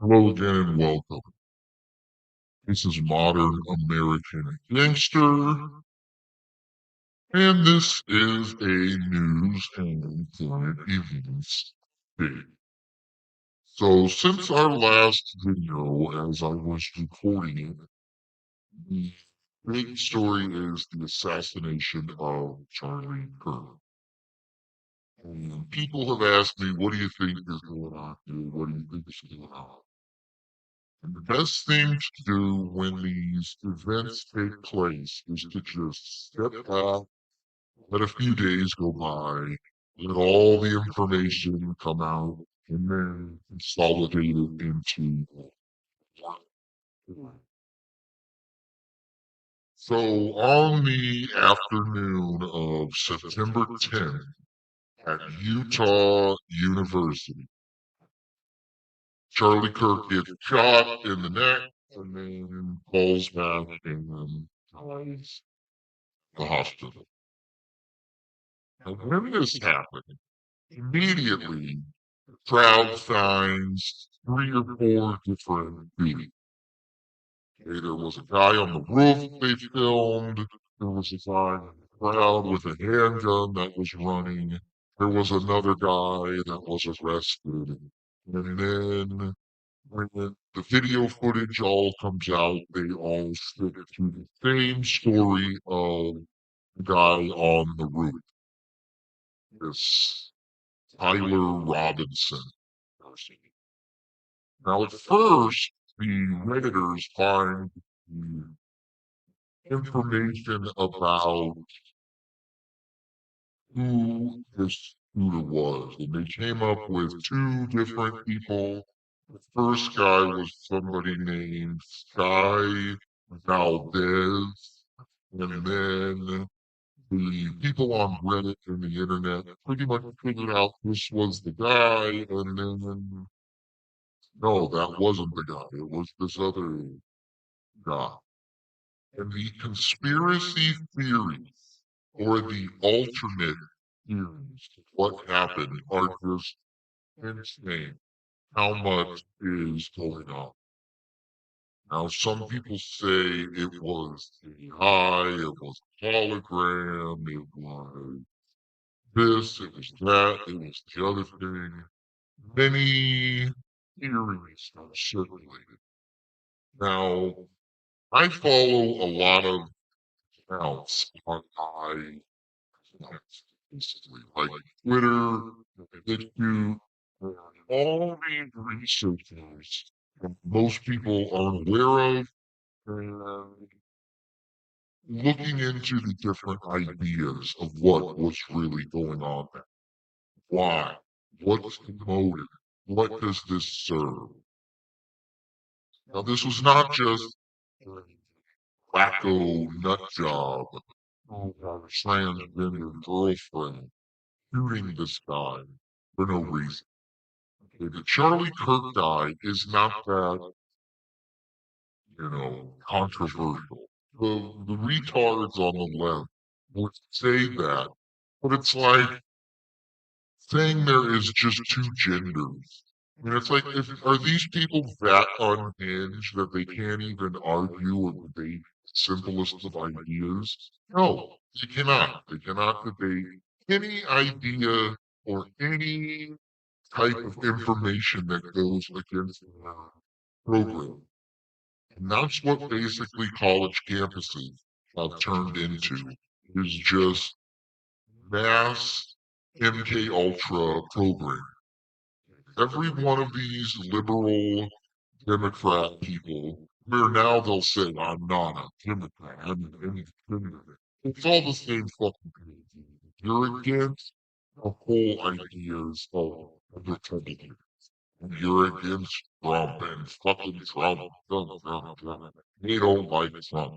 Hello again and welcome. This is Modern American Gangster, and this is a news and current events update. So, since our last video, as I was recording it, the big story is the assassination of Charlie Kirk. And people have asked me, what do you think is going on here? What do you think is going on? And the best thing to do when these events take place is to just step back, let a few days go by, let all the information come out, and then consolidate it into one. So on the afternoon of September 10th at Utah University, Charlie Kirk gets shot in the neck and then falls back and then dies in the hospital. And when this happened, immediately the crowd finds three or four different beauties. Okay, there was a guy on the roof they filmed. There was a guy in the crowd with a handgun that was running. There was another guy that was arrested. And then when the video footage all comes out, they all stick to the same story of the guy on the roof. This Tyler Robinson person. Now, at first, the Redditors find the information about who this shooter was, and they came up with two different people. The first guy was somebody named Sky Valdez, and then the people on Reddit and the internet pretty much figured out this was the guy, and then no, that wasn't the guy. It was this other guy. And the conspiracy theories or the alternate theories of what happened are just insane. How much is going on? Now, some people say it was AI, it was hologram, it was this, it was that, it was the other thing. Many theories are circulated. Now, I follow a lot of accounts on my accounts, basically, like Twitter, YouTube, and all these researchers that most people aren't aware of, and looking into the different ideas of what was really going on there. Why? What's the motive? What does this serve? Now, this was not just a wacko nut job who had a transgender girlfriend shooting this guy for no reason. Okay, the Charlie Kirk guy is not that, controversial. The retards on the left would say that, but it's like saying there is just two genders. I mean, it's like, are these people that unhinged that they can't even argue or debate the simplest of ideas? No, they cannot. They cannot debate any idea or any type of information that goes against the program. And that's what basically college campuses have turned into, is just mass MK Ultra programming. Every one of these liberal Democrat people, where now they'll say, I'm not a Democrat, I'm an independent. It's all the same fucking thing. You're against the whole ideas of Republicans. You're against Trump and fucking Trump. They don't like Trump.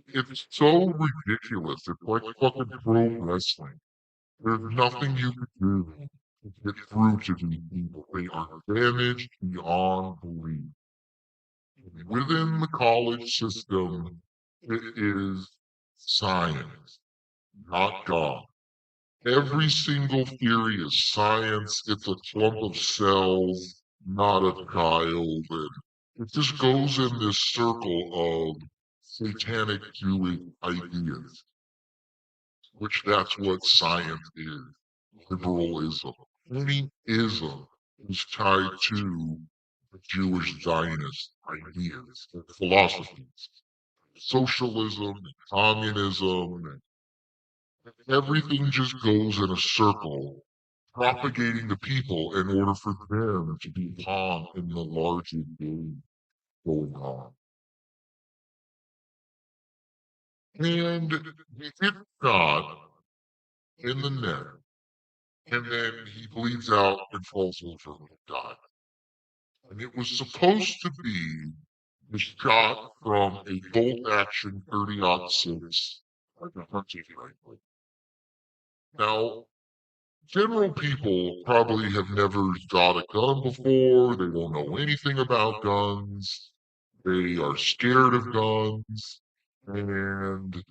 It's so ridiculous. It's like fucking pro wrestling. There's nothing you can do to get through to these people. They are damaged beyond belief. Within the college system, it is science, not God. Every single theory is science. It's a clump of cells. not a child, and it just goes in this circle of satanic Jewish ideas, which that's what science is, liberalism. Any ism is tied to the Jewish Zionist ideas, philosophies, socialism, and communism, and everything just goes in a circle, propagating the people in order for them to be pawn in the larger game going on. And he hit God in the neck, and then he bleeds out and falls over and dies. And it was supposed to be the shot from a bolt-action 30-06, like a hunting rifle. Now, general people probably have never shot a gun before. They don't know anything about guns. They are scared of guns. And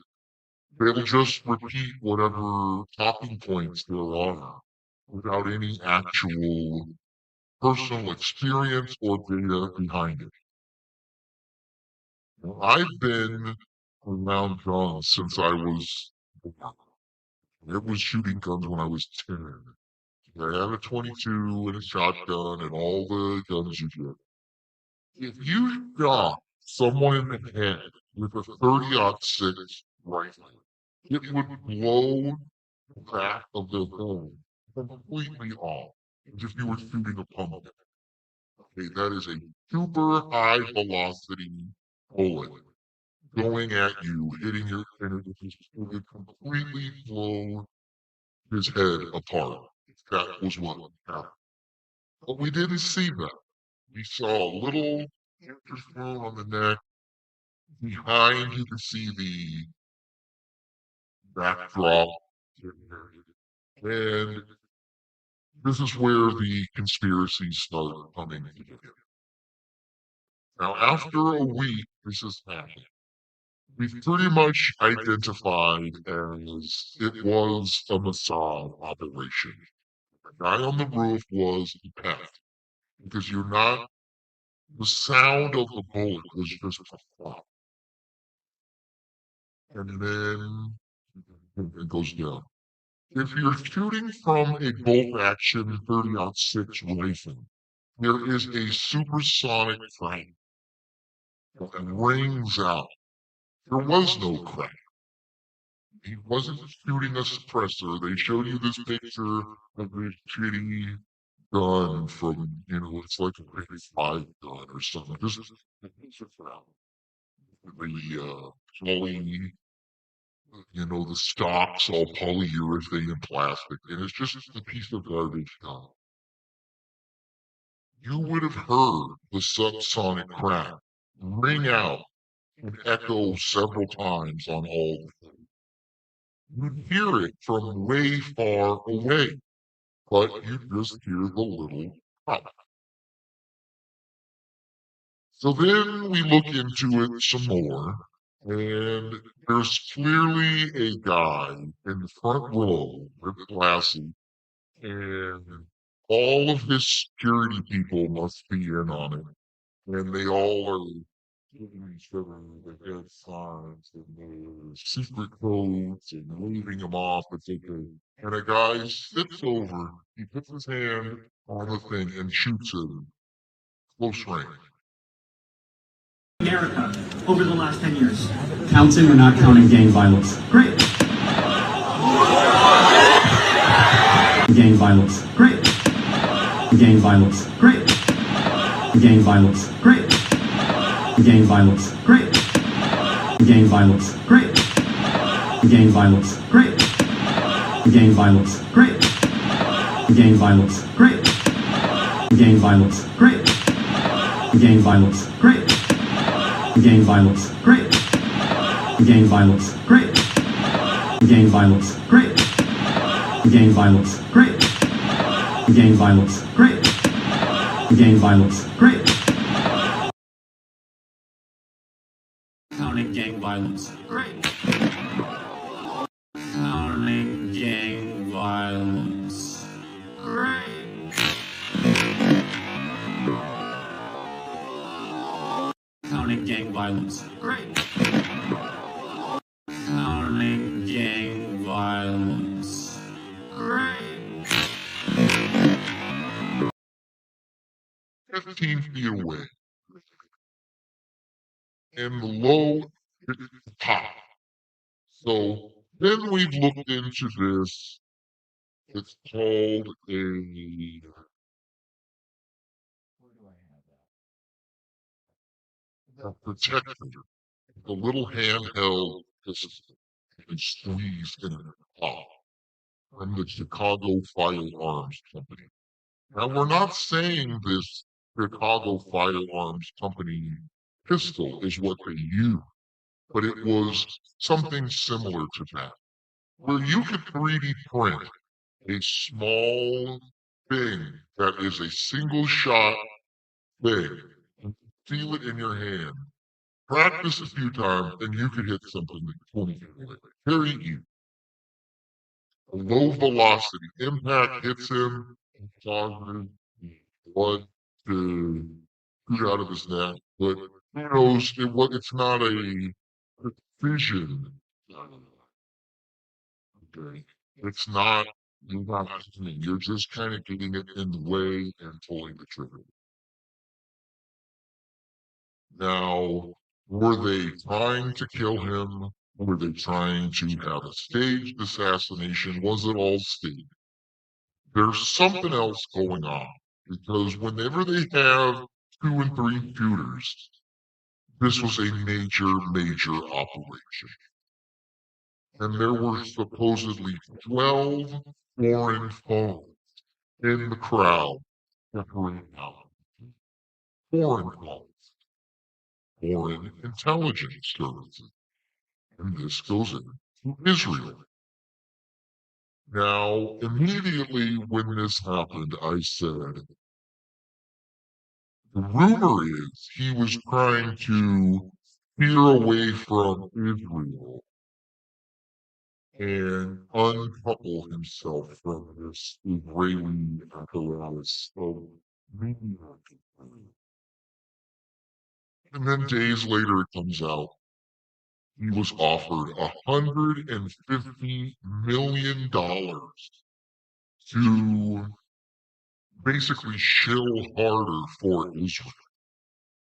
they'll just repeat whatever talking points there are without any actual personal experience or data behind it. Now, I've been around guns since I was born. I was shooting guns when I was 10. I had a 22 and a shotgun and all the guns you get. If you shot someone in the head with a 30-06 rifle, it would blow the back of their head completely off, as if you were shooting a pumpkin. Okay, that is a super high velocity bullet going at you, hitting your, and it would completely blow his head apart. That was what happened. But we didn't see that. We saw a little interferon on the neck. Behind, you could see the backdrop. And this is where the conspiracies start coming together. Now, after a week, this has happened. We've pretty much identified as it was a MOSSAD operation. The guy on the roof was a pet, because the sound of the bullet was just a flop. And then it goes down. If you're shooting from a bolt-action 30-06 rifle, there is a supersonic crack that rings out. There was no crack. He wasn't shooting a suppressor. They showed you this picture of this shitty gun from, it's like a 55 gun or something. Just the poly, the stock's all polyurethane and plastic, and it's just a piece of garbage gun. You would have heard the subsonic crack ring out and echo several times on all the things. You'd hear it from way far away, but you'd just hear the little pop. So then we look into it some more, and there's clearly a guy in the front row with glasses, and all of his security people must be in on it, and they all are giving each other the head signs and the secret codes and waving them off as they go. And a guy sits over, he puts his hand on the thing and shoots him close range. America over the last 10 years? Counting or not counting gang violence? Great. Gang violence. Great. Gang violence. Great. Gang violence. Great. Gang violence. Great. Gang violence. Great. Gang violence. Great. Gang violence. Great. Gang violence. Great. Gang violence. Great. Gang violence. Great. Gang violence. Great. Gang violence. Great. Gang violence. Great. Gang violence. Great. Gang violence. Great. Gang violence. Great. Counting gang violence. Great. Counting gang violence. Great. Empowerment gang violence. Great. Empowerment gang violence. Great. 15 feet away. And below it's the top. So then we've looked into this. It's called a protector. A little handheld pistol you can squeeze in the top from the Chicago Firearms Company. Now, we're not saying this Chicago Firearms Company pistol is what they use, but it was something similar to that, where you could 3D print a small thing that is a single shot thing and feel it in your hand. Practice a few times and you could hit something like 20 feet away. Very easy. A low velocity impact hits him and causes blood to shoot out of his neck. But who knows? It's not a precision. Okay. It's not, you're not hitting. You're just kind of getting it in the way and pulling the trigger. Now, were they trying to kill him? Were they trying to have a staged assassination? Was it all staged? There's something else going on because whenever they have 2 and 3 shooters, this was a major operation. And there were supposedly 12 foreign phones in the crowd separating out. Foreign phones, foreign intelligence services. And this goes into Israel. Now, immediately when this happened, I said, the rumor is he was trying to steer away from Israel and uncouple himself from this Israeli apparatus of media. And then days later it comes out he was offered $150 million to basically shill harder for Israel.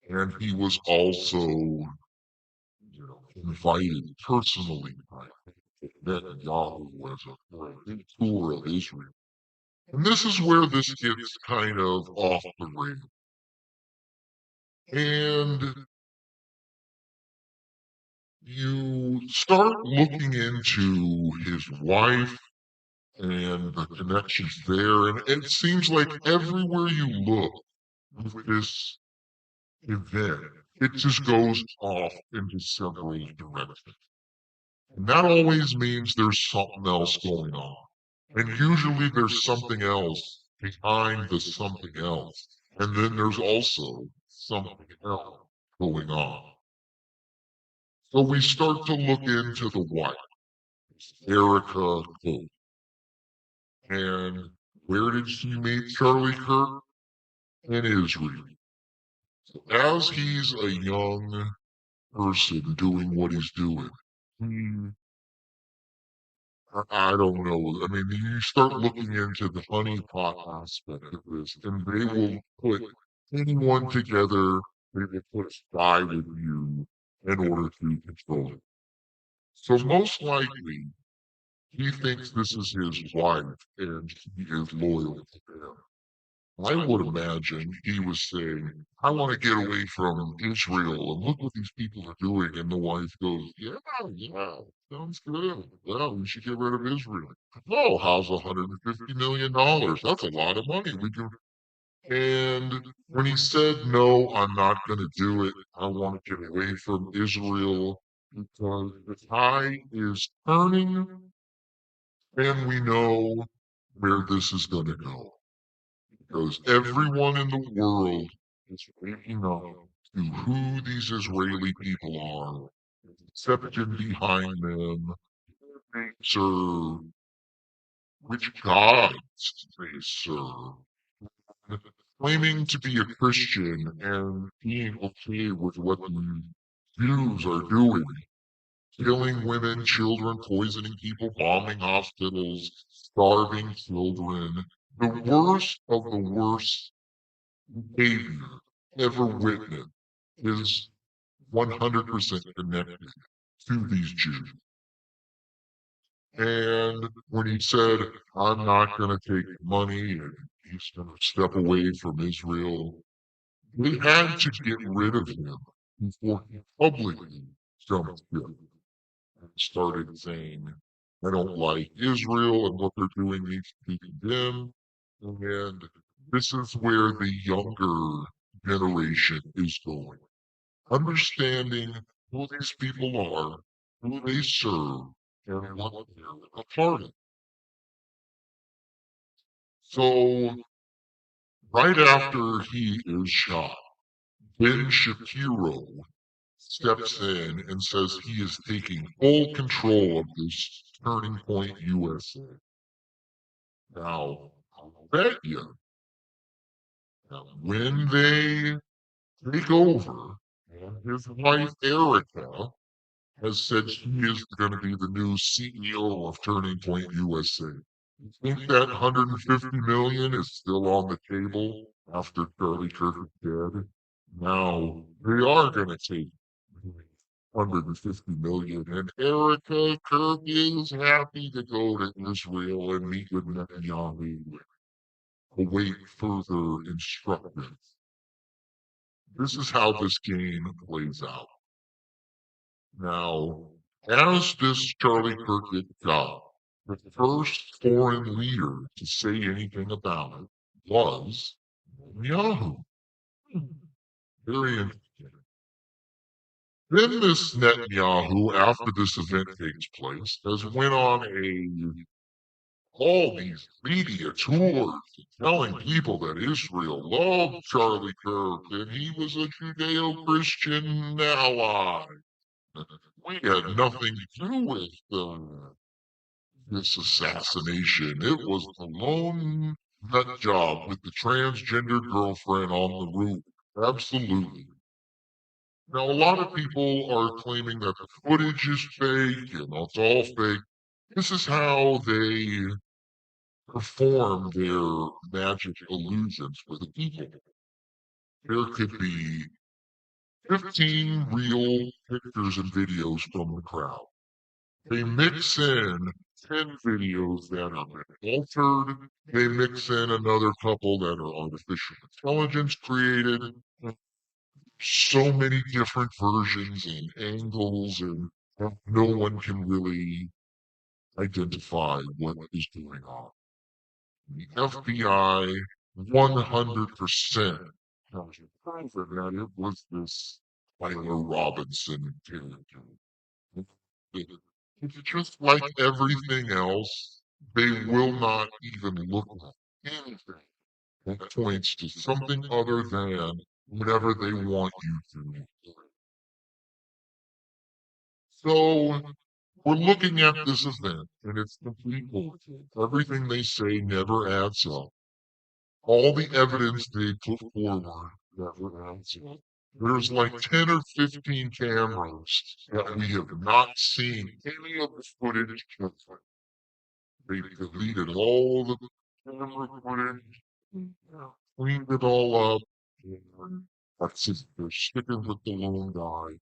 And he was also, invited personally by Netanyahu as a tour of Israel. And this is where this gets kind of off the rails. And you start looking into his wife and the connections there, and it seems like everywhere you look with this event, it just goes off into several directions. And that always means there's something else going on. And usually there's something else behind the something else. And then there's also something else going on. So we start to look into the wife, Erica Cole. And where did she meet Charlie Kirk? In Israel. So as he's a young person doing what he's doing, I don't know. I mean, you start looking into the honeypot aspect of this, and they will put anyone together, they will put a spy with you in order to control it. So most likely, he thinks this is his wife, and he is loyal to her. I would imagine he was saying, I want to get away from Israel, and look what these people are doing. And the wife goes, yeah, sounds good. Yeah, we should get rid of Israel. Oh, how's $150 million? That's a lot of money. We can. And when he said, no, I'm not going to do it, I want to get away from Israel because the tide is turning, and we know where this is going to go. Because everyone in the world is waking up to who these Israeli people are, the deception behind them, they serve, which gods they serve. claiming to be a Christian and being okay with what the Jews are doing, killing women, children, poisoning people, bombing hospitals, starving children, the worst of the worst behavior ever witnessed is 100% connected to these Jews. And when he said, I'm not going to take money and he's going to step away from Israel, they had to get rid of him before he publicly jumped ship and started saying, I don't like Israel and what they're doing needs to be condemned. And this is where the younger generation is going. Understanding who these people are, who they serve, and what they're a part of. So, right after he is shot, Ben Shapiro steps in and says he is taking full control of this Turning Point USA. Now, I'll bet you, when they take over, and his wife Erica has said she is going to be the new CEO of Turning Point USA. You think that 150 million is still on the table after Charlie Kirk is dead? Now they are going to take 150 million, and Erica Kirk is happy to go to Israel and meet with Netanyahu and await further instructions. This is how this game plays out. Now, as this Charlie Kirk gets shot, the first foreign leader to say anything about it was Netanyahu. Very interesting. Then this Netanyahu, after this event takes place, has went on all these media tours telling people that Israel loved Charlie Kirk and he was a Judeo-Christian ally. We had nothing to do with this assassination. It was a lone nut job with the transgender girlfriend on the roof. Absolutely. Now, a lot of people are claiming that the footage is fake and it's all fake. This is how they perform their magic illusions for the people. There could be 15 real pictures and videos from the crowd. They mix in 10 videos that are altered. They mix in another couple that are artificial intelligence created. So many different versions and angles, and no one can really identify what is going on. The FBI 100% has proven that it was this Tyler Robinson character. It's just like everything else, they will not even look at anything that points to something other than whatever they want you to. So we're looking at this event, and it's complete bullshit. Everything they say never adds up. All the evidence they put forward never adds up. There's like 10 or 15 cameras that we have not seen any of the footage. They deleted all the camera footage, cleaned it all up. That's just, they're sticking with the lone guy.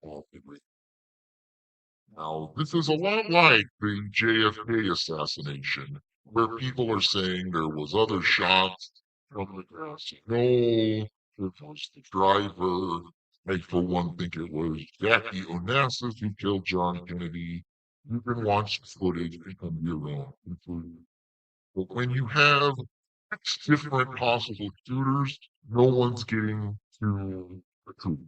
Now, this is a lot like the JFK assassination, where people are saying there was other shots from the grassy knoll, it was the driver. I, for one, think it was Jackie Onassis who killed John Kennedy. You can watch the footage and come to your own conclusion. But when you have 6 different possible shooters, no one's getting to the truth.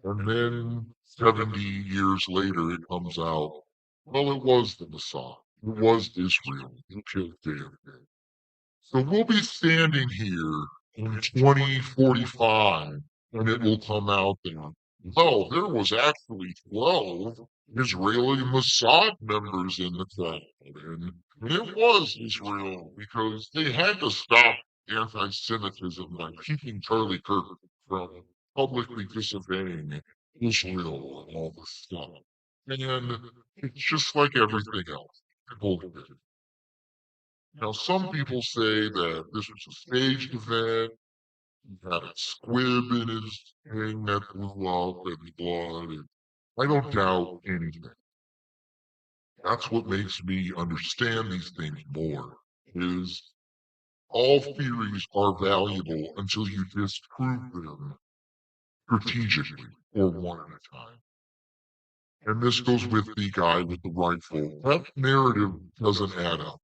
And then 70 years later, it comes out, well, it was the Mossad. It was Israel who killed JFK. So we'll be standing here in 2045, and it will come out that, well, there was actually 12 Israeli Mossad members in the crowd. And it was Israel because they had to stop anti-Semitism by keeping Charlie Kirk from publicly disobeying Israel and all this stuff. And it's just like everything else. Bullshit. Now, some people say that this was a staged event. He had a squib in his thing that blew up and blood. And I don't doubt anything. That's what makes me understand these things more. Is all theories are valuable until you disprove them strategically or one at a time. And this goes with the guy with the rifle. That narrative doesn't add up.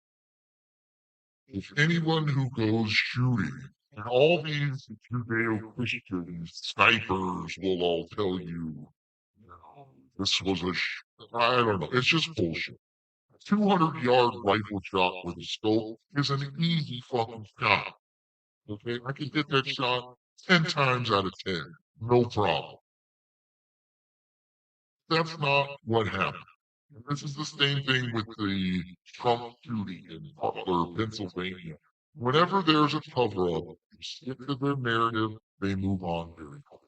If anyone who goes shooting, and all these Judeo-Christian snipers will all tell you, this was I don't know, it's just bullshit. 200-yard rifle shot with a scope is an easy fucking shot. Okay, I can hit that shot 10 times out of 10, no problem. That's not what happened. And this is the same thing with the Trump shooting in Butler, Pennsylvania. Whenever there's a cover-up, you stick to their narrative, they move on very quickly.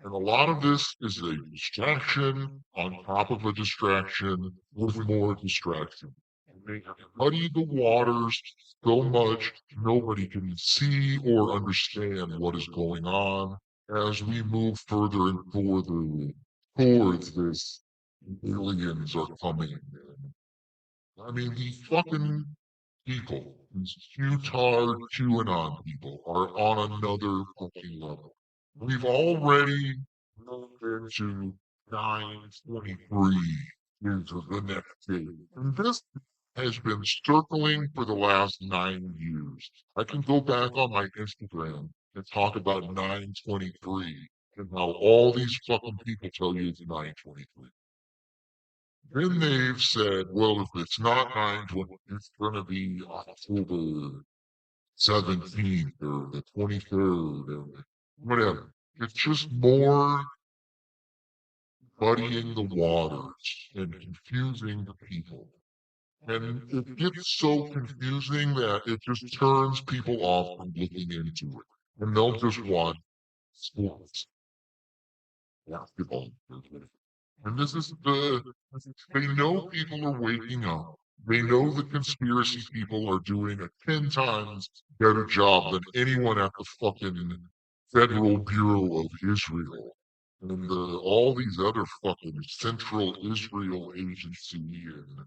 And a lot of this is a distraction on top of a distraction with more distraction. And they have muddied the waters so much nobody can see or understand what is going on as we move further and further towards this aliens are coming in. I mean, these fucking people, these Utah QAnon people, are on another fucking level. We've already moved into 923 into the next day. And this has been circling for the last 9 years. I can go back on my Instagram and talk about 923 and how all these fucking people tell you it's 923. Then they've said, well, if it's not 9/20, it's going to be October 17th or the 23rd or whatever. It's just more muddying the waters and confusing the people. And it gets so confusing that it just turns people off from looking into it. And they'll just watch sports, basketball. And this is they know people are waking up. They know the conspiracy people are doing a 10 times better job than anyone at the fucking Federal Bureau of Israel. And all these other fucking Central Israel Agency and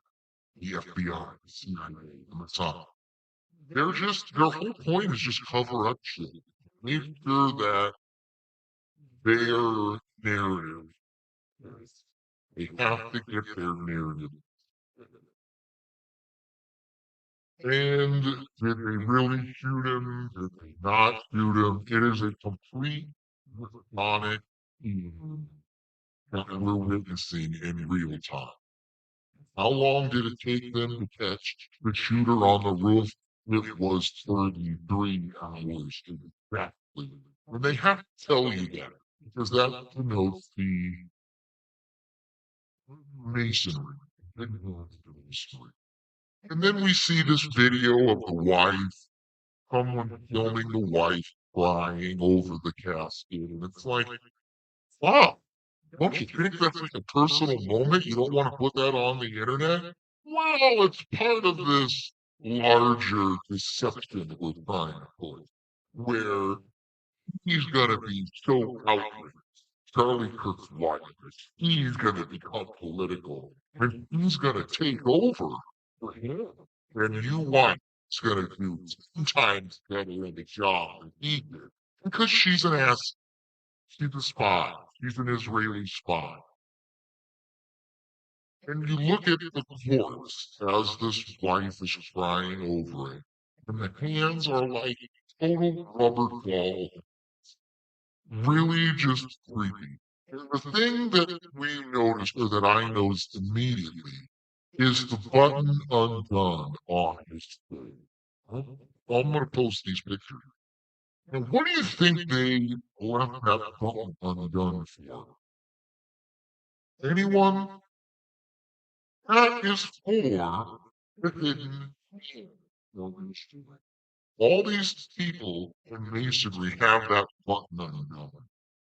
the FBI, the CIA, the Mossad. Their whole point is just cover up shit. Make sure that their narrative, they have to get their narrative. And did they really shoot him? Did they not shoot him? It is a complete Masonic scheme that we're witnessing in real time. How long did it take them to catch the shooter on the roof? It was 33 hours exactly. And they have to tell you that because that denotes the masonry. It denotes the masonry. And then we see this video of the wife, someone filming the wife crying over the casket. And it's like, wow, don't you think that's like a personal moment? You don't want to put that on the internet? Well, it's part of this larger deception that we're trying to put, where he's going to be so outraged. Charlie Kirk's wife, he's going to become political, and he's going to take over for him. And you want he's going to do 10 times better at the job than he did. Because she's an ass. She's a spy. She's an Israeli spy. And you look at the corpse as this wife is crying over it, and the hands are like total rubber doll. Really just creepy. And the thing that we noticed, or that I noticed immediately, is the button undone on his thing. I'm going to post these pictures. And what do you think they left that button undone for? Anyone? That is for the hidden hand. All these people in masonry have that button undone.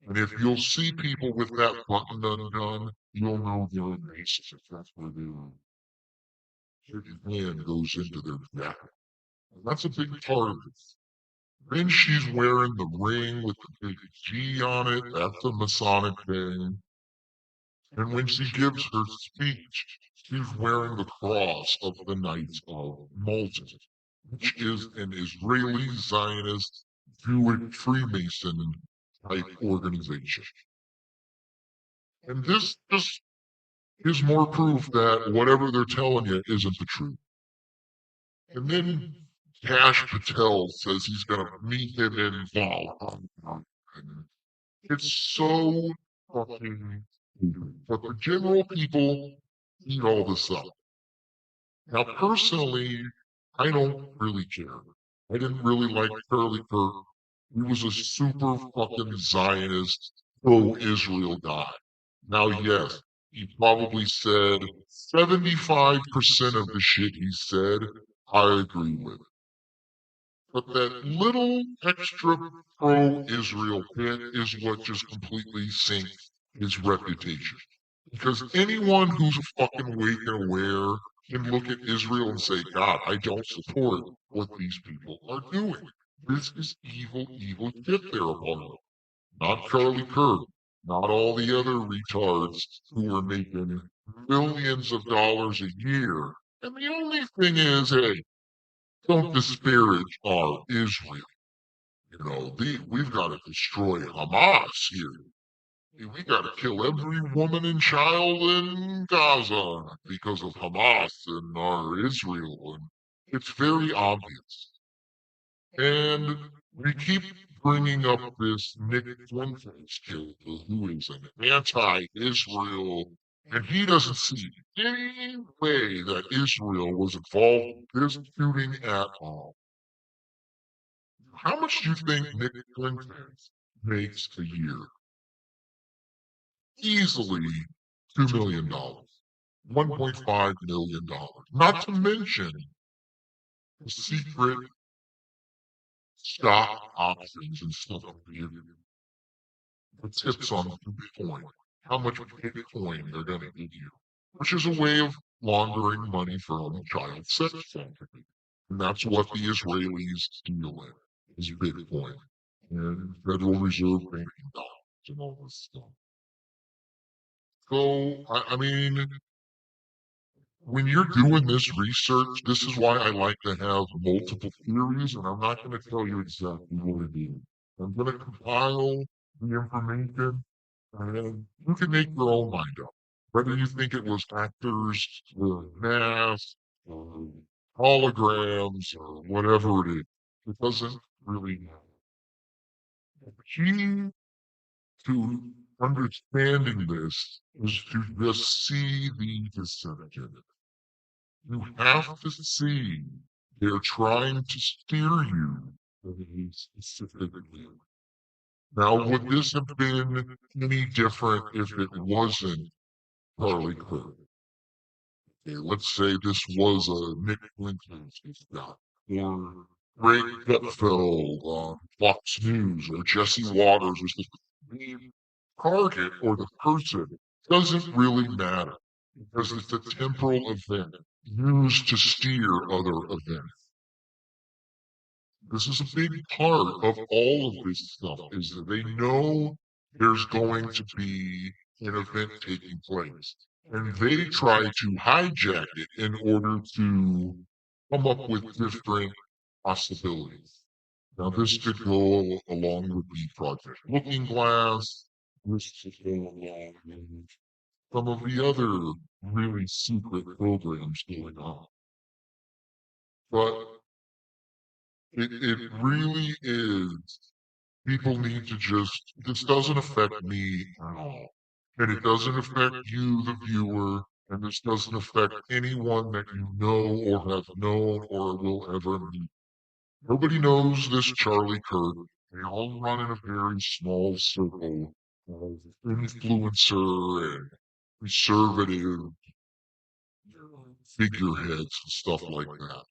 And if you'll see people with that button undone, you'll know they're in masons. That's where their hand goes into their jacket. And that's a big part of it. Then she's wearing the ring with the big G on it. That's a Masonic thing. And when she gives her speech, she's wearing the cross of the Knights of Malta, which is an Israeli Zionist Jewish Freemason type organization. And this just is more proof that whatever they're telling you isn't the truth. And then Cash Patel says he's going to meet him in Valhalla. It's so fucking stupid. But the general people eat all this up. Now, personally, I don't really care. I didn't really like Charlie Kirk. He was a super fucking Zionist, pro-Israel guy. Now, yes, he probably said 75% of the shit he said, I agree with. But that little extra pro-Israel bit is what just completely sinks his reputation. Because anyone who's fucking awake and aware can look at Israel and say, God, I don't support what these people are doing. This is evil, evil shit they're a part of. Not Charlie Kirk, not all the other retards who are making millions of dollars a year. And the only thing is, hey, don't disparage our Israel. You know, we've got to destroy Hamas here. We got to kill every woman and child in Gaza because of Hamas and our Israel. And it's very obvious. And we keep bringing up this Nick Flinface character who is an anti-Israel, and he doesn't see any way that Israel was involved in this shooting at all. How much do you think Nick Flinface makes a year? Easily $2 million, $1.5 million. Not to mention the secret stock options and stuff the tips on Bitcoin, how much Bitcoin they're going to give you, which is a way of laundering money from child sex trafficking. And that's what the Israelis deal in, is Bitcoin and Federal Reserve banking dollars and all this stuff. So, I mean, when you're doing this research, this is why I like to have multiple theories, and I'm not going to tell you exactly what it is. I'm going to compile the information, and you can make your own mind up. Whether you think it was actors, or masks, or holograms, or whatever it is, it doesn't really matter. The key to understanding this is to just see the deception. You have to see they're trying to steer you in a specific way. Now, would this have been any different if it wasn't Charlie Kirk? Okay, let's say this was a Nick Flinto's guy, or Greg Gutfeld on Fox News, or Jesse Waters, or something. The target or the person doesn't really matter because it's a temporal event used to steer other events. This is a big part of all of this stuff, is that they know there's going to be an event taking place. And they try to hijack it in order to come up with different possibilities. Now, this could go along with the Project Looking Glass. This could go along with some of the other really secret programs going on. But it really is. People need to just, this doesn't affect me at all. And it doesn't affect you, the viewer, and this doesn't affect anyone that you know or have known or will ever meet. Nobody knows this Charlie Kirk. They all run in a very small circle of influencer and conservative figureheads and stuff like that.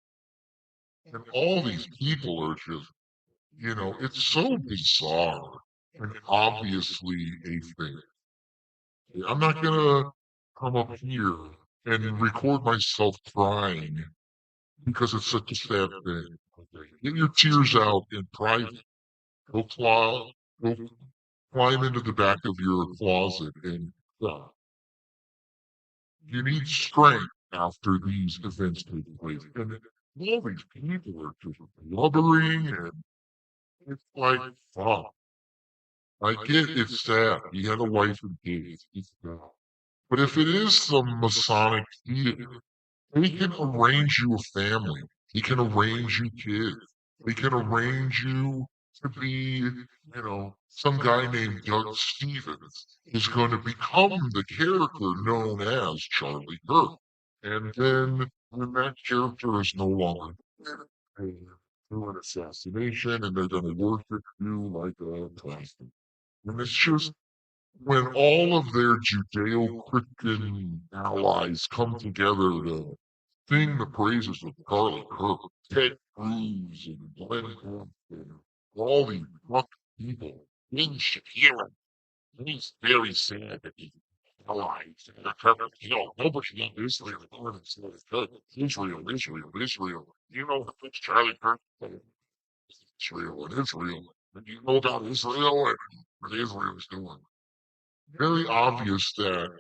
And all these people are just, it's so bizarre and obviously a thing. I'm not gonna come up here and record myself crying because it's such a sad thing. Okay. Get your tears out in private. Go climb into the back of your closet and cry. You need strength after these events take place. And all these people are just blubbering, and it's like, fuck. I get it's sad. He had a wife and kids. It's sad. But if it is some Masonic theater, he can arrange you a family. He can arrange you kids. He can arrange you to be, some guy named Doug Stevens is going to become the character known as Charlie Kirk. And then when that character is no longer there, they do an assassination and they're going to worship you like a classic. And it's just when all of their Judeo-Christian allies come together to sing the praises of Charlie Kirk, Ted Cruz, and Glenn Gordon, and all these fucking people. Ben Shapiro, he's very sad that the allies are covered. Nobody in Israel Israel, Israel, Israel. You know who Charlie Kirk? Israel and Israel. And you know about Israel and what Israel's doing. Very obvious that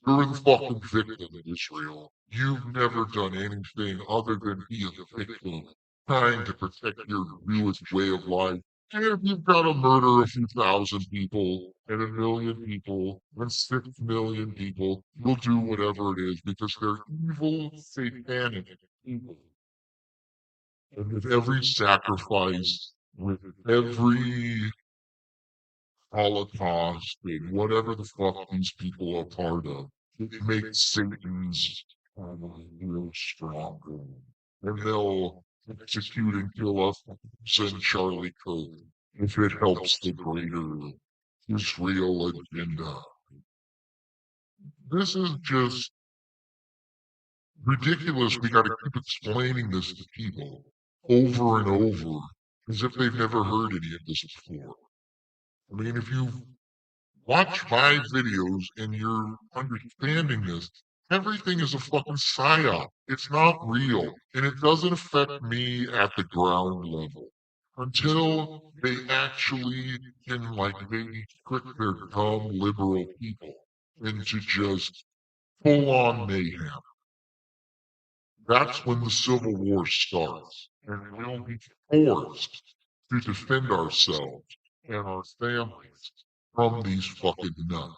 you're the fucking victim in Israel. You've never done anything other than be a victim, trying to protect your Jewish way of life. And if you've got to murder a few thousand people, and 1,000,000 people, and 6 million people, you'll do whatever it is because they're evil, satanic people. And with every sacrifice, with every Holocaust and whatever the fuck these people are part of, it makes Satan's real stronger. And they'll execute and kill us and Charlie Kirk if it helps the greater Israel agenda. This is just ridiculous. We gotta keep explaining this to people over and over as if they've never heard any of this before. I mean, if you watch my videos and you're understanding this, everything is a fucking psyop. It's not real. And it doesn't affect me at the ground level until they actually can, like, maybe trick their dumb liberal people into just full on mayhem. That's when the Civil War starts. And we'll be forced to defend ourselves and our families from these fucking nuts.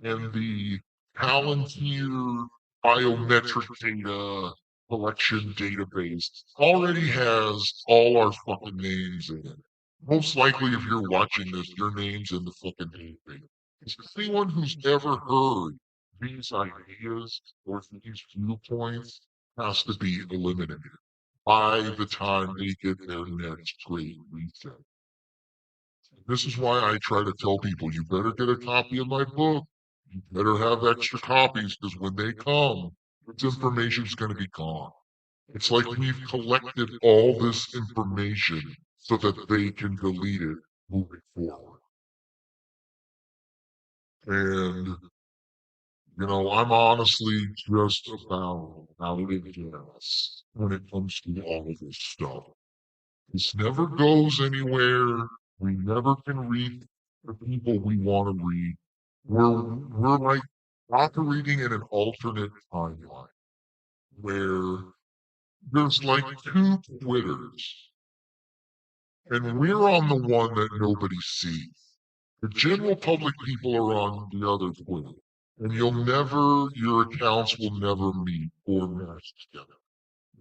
And the Palantir biometric data collection database already has all our fucking names in it. Most likely, if you're watching this, your name's in the fucking database. Is anyone who's ever heard these ideas or these viewpoints has to be eliminated by the time they get their next great reset. This is why I try to tell people, you better get a copy of my book. You better have extra copies because when they come, this information's going to be gone. It's like we've collected all this information so that they can delete it moving forward. And, I'm honestly just about out of gas when it comes to all of this stuff. This never goes anywhere. We never can reach the people we want to reach. We're like operating in an alternate timeline where there's like two Twitters, and we're on the one that nobody sees. The general public people are on the other Twitter, and your accounts will never meet or match together.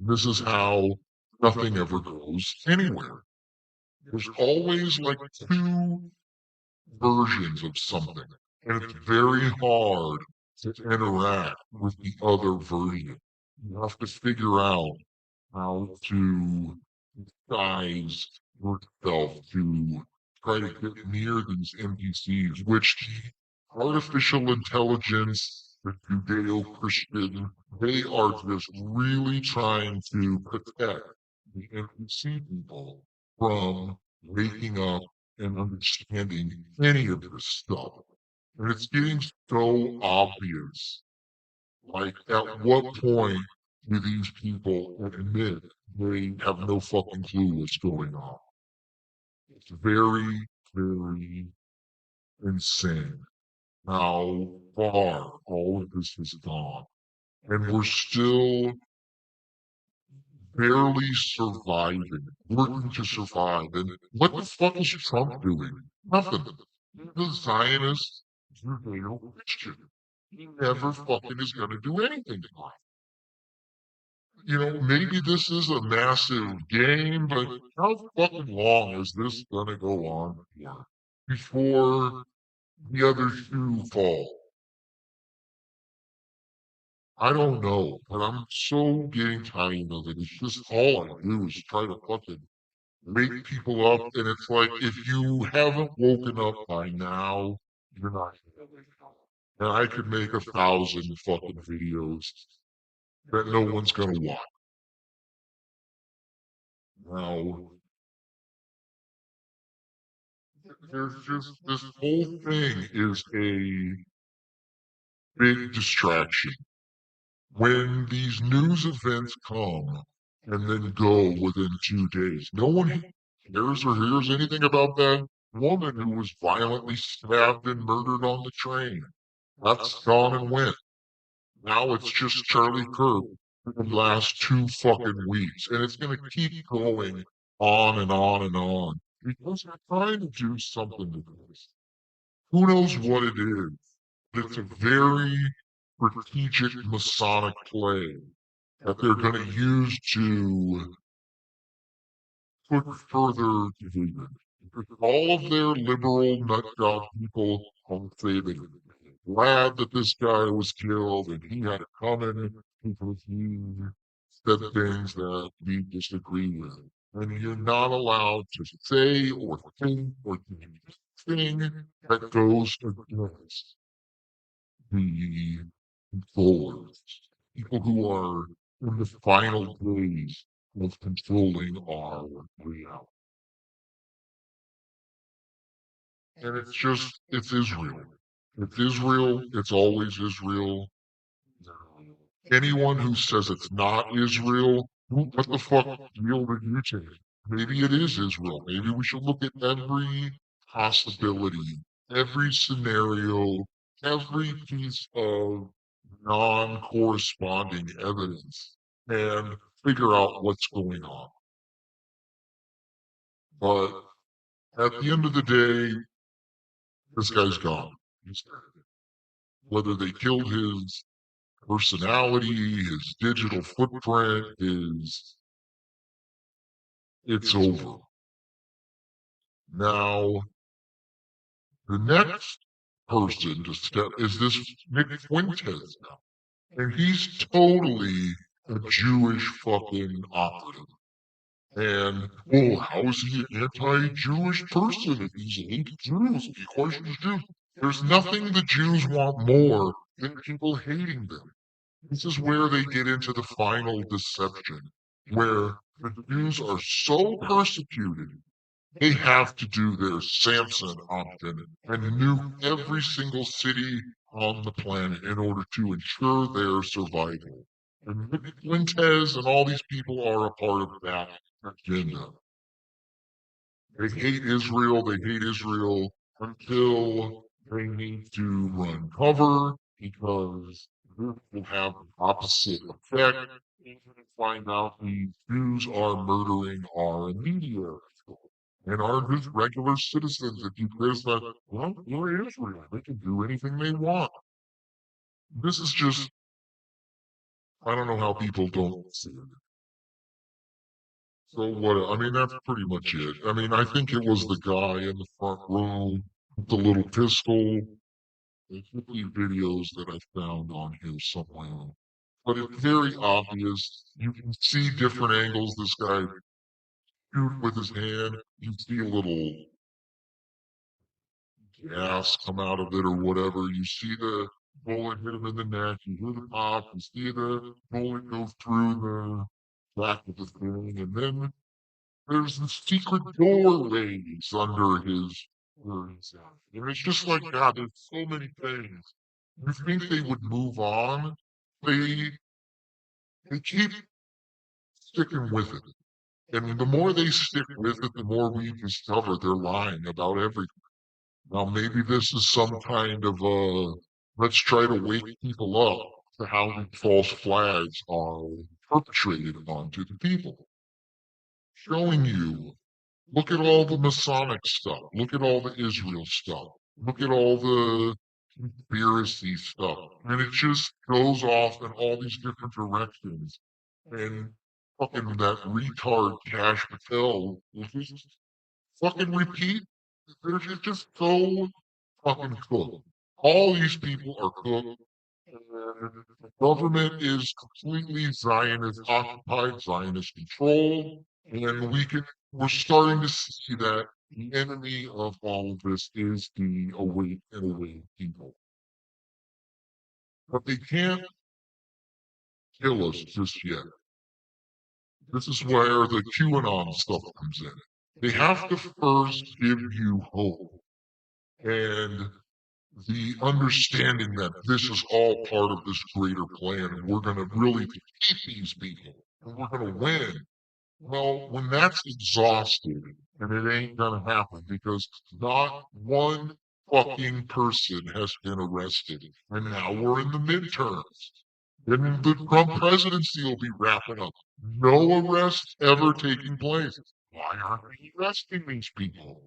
This is how nothing ever goes anywhere. There's always like two versions of something, and it's very hard to interact with the other version. You have to figure out how to disguise yourself to try to get near these NPCs, which the artificial intelligence, the Judeo-Christian, they are just really trying to protect and we see people from waking up and understanding any of this stuff. And it's getting so obvious. Like, at what point do these people admit they have no fucking clue what's going on? It's very, very insane how far all of this has gone. And we're still barely surviving, working to survive. And what the fuck is Trump doing? Nothing. He's a Zionist Judeo-Christian. He never fucking is going to do anything about it. You know, maybe this is a massive game, but how fucking long is this going to go on for before the other shoe fall? I don't know, but I'm so getting tired of it. It's just all I do is try to fucking wake people up, and it's like if you haven't woken up by now, you're not gonna wake up. And I could make 1,000 fucking videos that no one's gonna watch. Now, there's just this whole thing is a big distraction. When these news events come and then go within 2 days, no one cares or hears anything about that woman who was violently stabbed and murdered on the train. That's gone and went. Now it's just Charlie Kirk for the last 2 fucking weeks. And it's going to keep going on and on and on. Because they're trying to do something to this. Who knows what it is? But it's a very strategic Masonic play that they're going to use to put further division. All of their liberal nutjob people will say that they're glad that this guy was killed and he had it coming because he said things that we disagree with. And you're not allowed to say or think or do anything that goes against the controllers, people who are in the final days of controlling our reality. And it's Israel. It's Israel. It's always Israel. Anyone who says it's not Israel, what the fuck deal did you take? Maybe it is Israel. Maybe we should look at every possibility, every scenario, every piece of non-corresponding evidence and figure out what's going on. But at the end of the day, this guy's gone. He's dead. Whether they killed his personality, his digital footprint, it's over. Now, the next person to step is this Nick Fuentes now. And he's totally a Jewish fucking operative. And, well, how is he an anti-Jewish person if he's anti-Jews, if he questions Jews? There's nothing the Jews want more than people hating them. This is where they get into the final deception, where the Jews are so persecuted, they have to do their Samson option and nuke every single city on the planet in order to ensure their survival. And Fuentes and all these people are a part of that agenda. They hate Israel. They hate Israel until they need to run cover because this will have the opposite effect. And find out these Jews are murdering our media and are just regular citizens. If you criticize, well, they're Israel. They can do anything they want. This is just, I don't know how people don't see it. So what? I mean, that's pretty much it. I mean, I think it was the guy in the front row with the little pistol. There's 50 videos that I found on here somewhere. But it's very obvious. You can see different angles. This guy shoot with his hand. You see a little gas come out of it or whatever. You see the bullet hit him in the neck. You hear the pop. You see the bullet go through back of the thing, and then there's the secret doorways under his words. And it's just like God, there's so many things. You think they would move on? They they keep sticking with it. And the more they stick with it, the more we discover they're lying about everything. Now maybe this is some kind of let's try to wake people up to how these false flags are perpetrated onto the people. Showing you, look at all the Masonic stuff. Look at all the Israel stuff. Look at all the conspiracy stuff. And it just goes off in all these different directions. And fucking that retard Cash Patel will just fucking repeat. They're just so fucking cooked. All these people are cooked. And the government is completely Zionist occupied, Zionist controlled, and we're starting to see that the enemy of all of this is the awake and awake people. But they can't kill us just yet. This is where the QAnon stuff comes in. They have to first give you hope and the understanding that this is all part of this greater plan and we're going to really defeat these people and we're going to win. Well, when that's exhausted, and it ain't going to happen because not one fucking person has been arrested, and now we're in the midterms. And the Trump presidency will be wrapping up. No arrests ever taking place. Why aren't we arresting these people?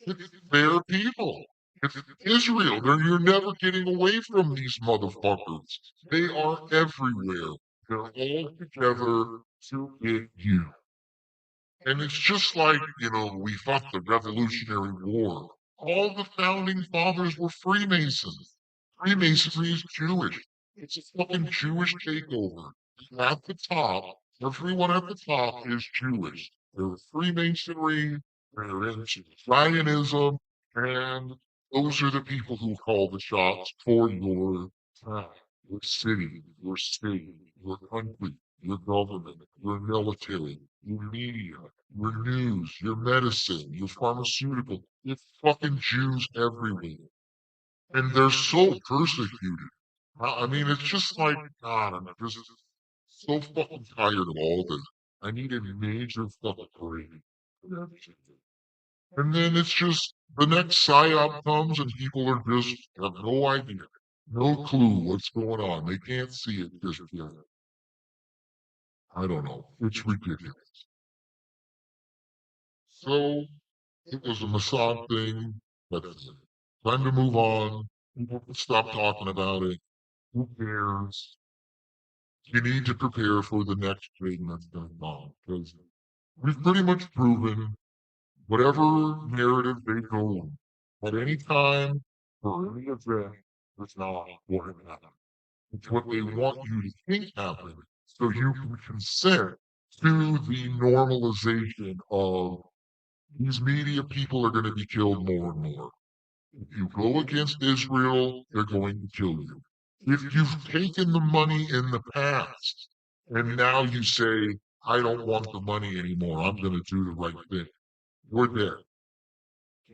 It's their people. It's Israel. You're never getting away from these motherfuckers. They are everywhere. They're all together to get you. And it's just like, we fought the Revolutionary War. All the founding fathers were Freemasons. Freemasonry is Jewish. It's a fucking Jewish takeover. At the top, everyone at the top is Jewish. They're Freemasonry, they're into Zionism, and those are the people who call the shots for your town, your city, your state, your country, your government, your military, your media, your news, your medicine, your pharmaceutical. It's fucking Jews everywhere. And they're so persecuted. I mean, it's just like, God, I'm just so fucking tired of all this. I need a major fucking break. And then it's just the next psyop comes and people are just have no idea, no clue what's going on. They can't see it just yet. I don't know. It's ridiculous. So it was a Mossad thing. That's it. Time to move on. People can stop talking about it. Who cares? You need to prepare for the next thing that's going on because we've pretty much proven whatever narrative they go on at any time or any event is not what happened. It's what they want you to think happened so you can consent to the normalization of these media people are going to be killed more and more. If you go against Israel, they're going to kill you. If you've taken the money in the past and now you say, I don't want the money anymore, I'm going to do the right thing, you're dead.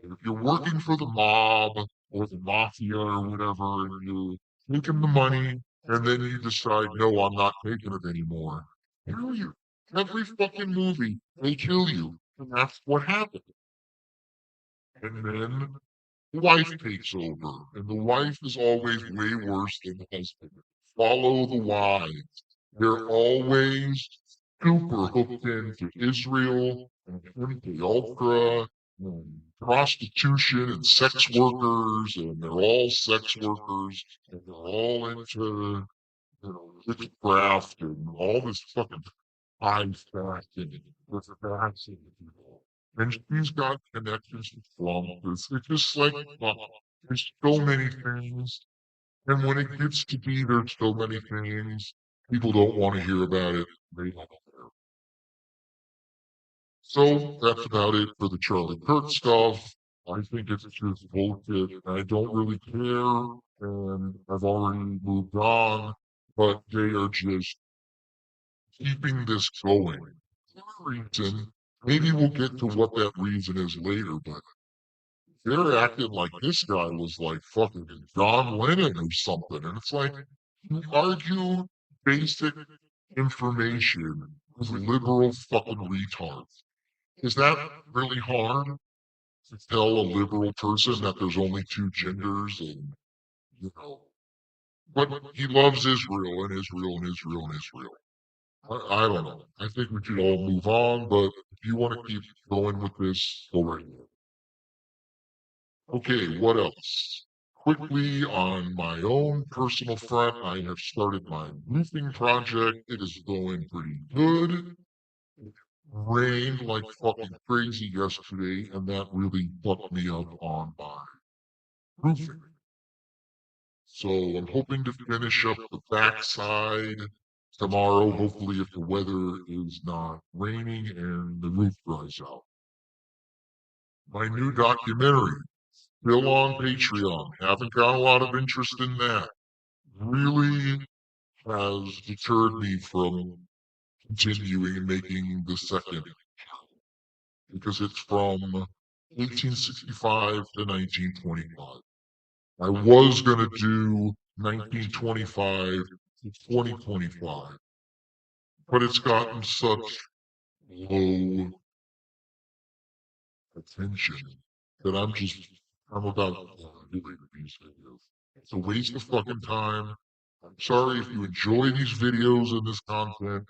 If you're working for the mob or the mafia or whatever, and you're taking the money and then you decide, no, I'm not taking it anymore, kill you. Every fucking movie, they kill you. And that's what happened. And then the wife takes over, and the wife is always way worse than the husband. Follow the wives. They're always super hooked into Israel and MK Ultra and prostitution and sex workers, and they're all sex workers, and they're all into witchcraft and all this fucking high fashion with fashion people. And she's got connections to Trump. It's just like, there's so many things. And when it gets to be there's so many things, people don't want to hear about it. They don't care. So that's about it for the Charlie Kirk stuff. I think it's just bullshit. I don't really care. And I've already moved on. But they are just keeping this going. For a reason, maybe we'll get to what that reason is later, but they're acting like this guy was like fucking John Lennon or something. And it's like, you argue basic information with liberal fucking retards. Is that really hard to tell a liberal person that there's only two genders and, you know, but he loves Israel and Israel and Israel and Israel. I don't know. I think we should all move on, but if you want to keep going with this, go right ahead. Okay, what else? Quickly, on my own personal front, I have started my roofing project. It is going pretty good. It rained like fucking crazy yesterday, and that really fucked me up on my roofing. So I'm hoping to finish up the backside tomorrow, hopefully if the weather is not raining and the roof dries out. My new documentary, still on Patreon. Haven't got a lot of interest in that. Really has deterred me from continuing and making the second because it's from 1865 to 1925. I was going to do 1925 to 2025, but it's gotten such low attention that I'm about deleting these videos. It's a waste of fucking time. I'm sorry if you enjoy these videos and this content.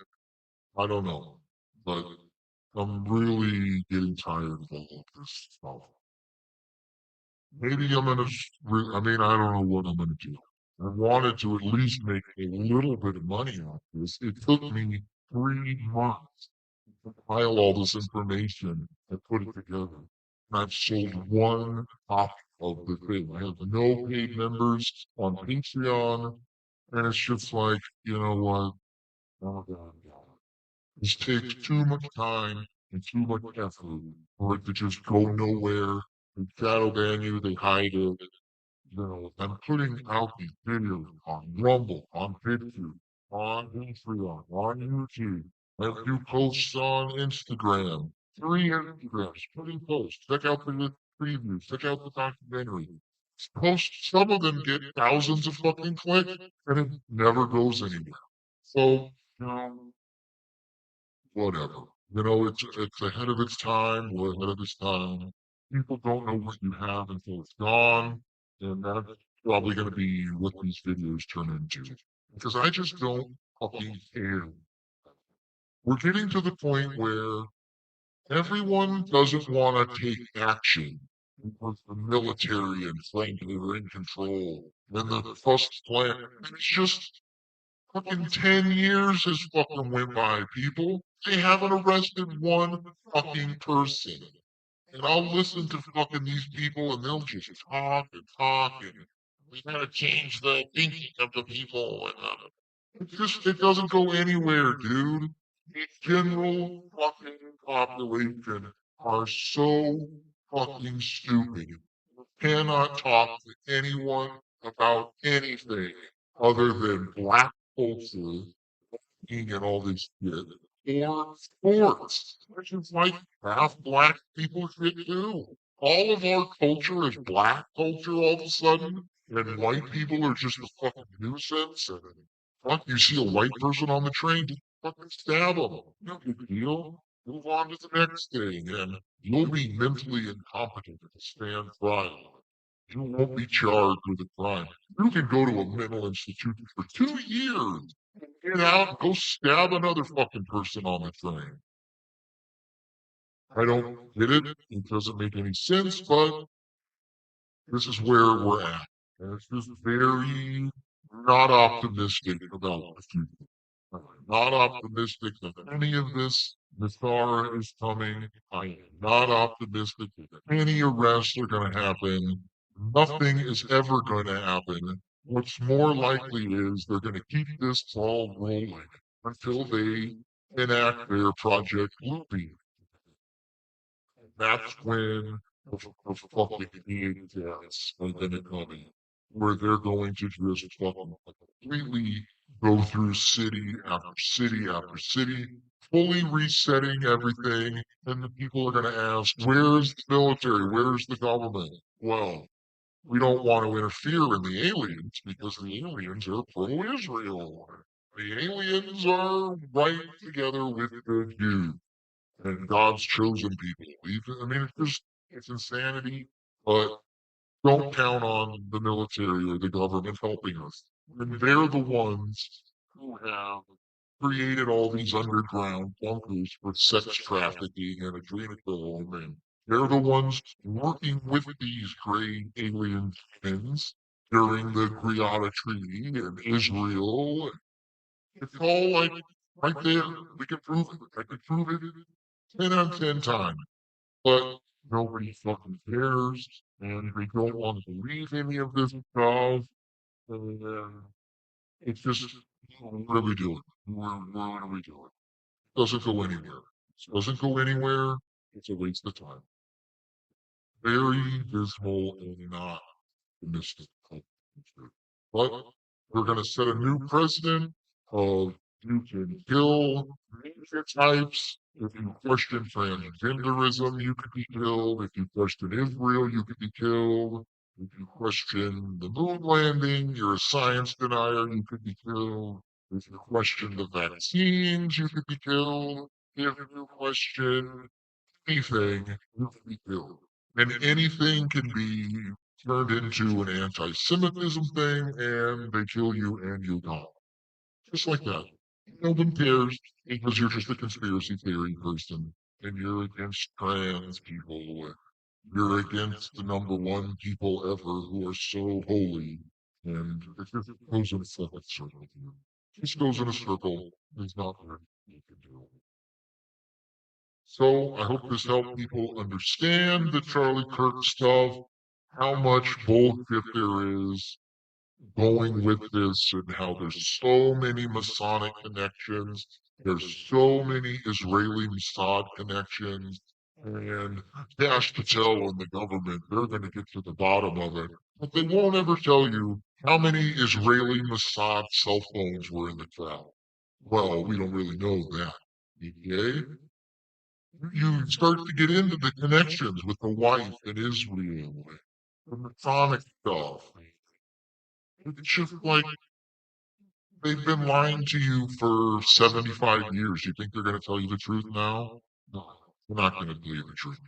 I don't know, but I'm really getting tired of all of this stuff. Maybe I'm gonna, I mean, I don't know what I'm gonna do. I wanted to at least make a little bit of money off this. It took me 3 months to compile all this information and put it together. And I've sold one copy of the thing. I have no paid members on Patreon, and it's just like, you know what? Oh God, this takes too much time and too much effort for it to just go nowhere. They shadow ban you, they hide it. You know, I'm putting out these videos on Rumble, on BitTube, on Patreon, on YouTube. I do posts on Instagram, 3 Instagrams, putting posts. Check out the previews, check out the documentary. Posts, some of them get thousands of fucking clicks, and it never goes anywhere. So, you know, whatever. You know, it's ahead of its time. We're ahead of its time. People don't know what you have until it's gone, and that's probably going to be what these videos turn into. Because I just don't fucking care. We're getting to the point where everyone doesn't want to take action because the military and frankly are in control. And the first plan, it's just fucking 10 years has fucking went by, people. They haven't arrested one fucking person. And I'll listen to fucking these people and they'll just talk and talk and we gotta change the thinking of the people. And it doesn't go anywhere, dude. The general fucking population are so fucking stupid. You cannot talk to anyone about anything other than black culture and all this shit. Or sports, which is like half black people shit too. All of our culture is black culture all of a sudden, and white people are just a fucking nuisance. And fuck, you see a white person on the train, just fucking stab them. No big deal. Move on to the next thing, and you'll be mentally incompetent to stand trial. You won't be charged with a crime. You can go to a mental institution for 2 years. Get out and go stab another fucking person on the train. I don't get it. It doesn't make any sense, but this is where we're at. And it's just very not optimistic about the future. I'm not optimistic that any of this Nassara is coming. I am not optimistic that any arrests are going to happen. Nothing is ever going to happen. What's more likely is they're going to keep this ball rolling until they enact their Project Loopy. That's when the fucking big deaths are going to come in, where they're going to just fucking completely go through city after city after city, fully resetting everything. And the people are going to ask, where's the military? Where's the government? Well, we don't want to interfere in the aliens because the aliens are pro-Israel. The aliens are right together with the Jews and God's chosen people. I mean, it's insanity, but don't count on the military or the government helping us. And they're the ones who have created all these underground bunkers for sex trafficking and adrenochrome, and they're the ones working with these gray alien humans during the Greada Treaty and Israel. It's all like right there. We can prove it. I can prove it 10 out of 10 times. But nobody fucking cares, and they don't want to believe any of this stuff. And it's just, what are we doing? What are we doing? It doesn't go anywhere. It doesn't go anywhere. It's a waste of time. Very dismal and not optimistic. But we're going to set a new precedent of you can kill media types. If you question transgenderism, you could be killed. If you question Israel, you could be killed. If you question the moon landing, you're a science denier, you could be killed. If you question the vaccines, you could be killed. If you question anything, you could be killed. And anything can be turned into an anti-Semitism thing, and they kill you and you're gone. Just like that. No one cares because you're just a conspiracy theory person, and you're against trans people, and you're against the number one people ever who are so holy, and it just goes in a circle. It just goes in a circle. There's not much you can do. So I hope this helped people understand the Charlie Kirk stuff, how much bullshit there is going with this, and how there's so many Masonic connections, there's so many Israeli Mossad connections, and Dash Patel and the government, they're going to get to the bottom of it. But they won't ever tell you how many Israeli Mossad cell phones were in the crowd. Well, we don't really know that. Okay? You start to get into the connections with the wife in Israel, the Masonic stuff. It's just like they've been lying to you for 75 years. You think they're going to tell you the truth now? No, they're not going to tell you the truth.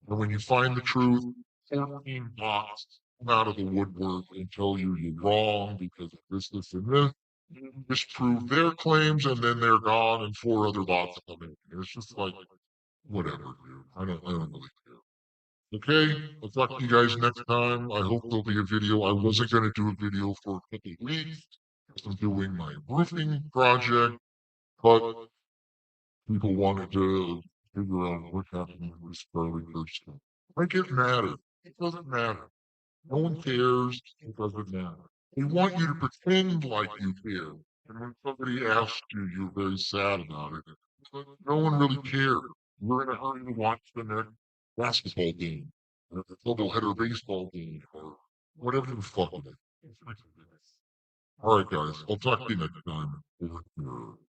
And when you find the truth, 14 bots come out of the woodwork and tell you you're wrong because of this, and this. You disprove their claims, and then they're gone, and 4 other bots come in. It's just like, whatever, dude. I don't really care. Okay, I'll talk to you guys next time. I hope there'll be a video. I wasn't going to do a video for a couple weeks because I'm doing my roofing project, but people wanted to figure out what happened with this Charlie Kirk stuff. Make it matter. It doesn't matter. No one cares. It doesn't matter. They want you to pretend like you care. And when somebody asks you, you're very sad about it. But no one really cares. We're in a hurry to watch the next basketball game, or the doubleheader baseball game, or whatever the fuck it is. All right, guys. I'll talk to you next time. Over here.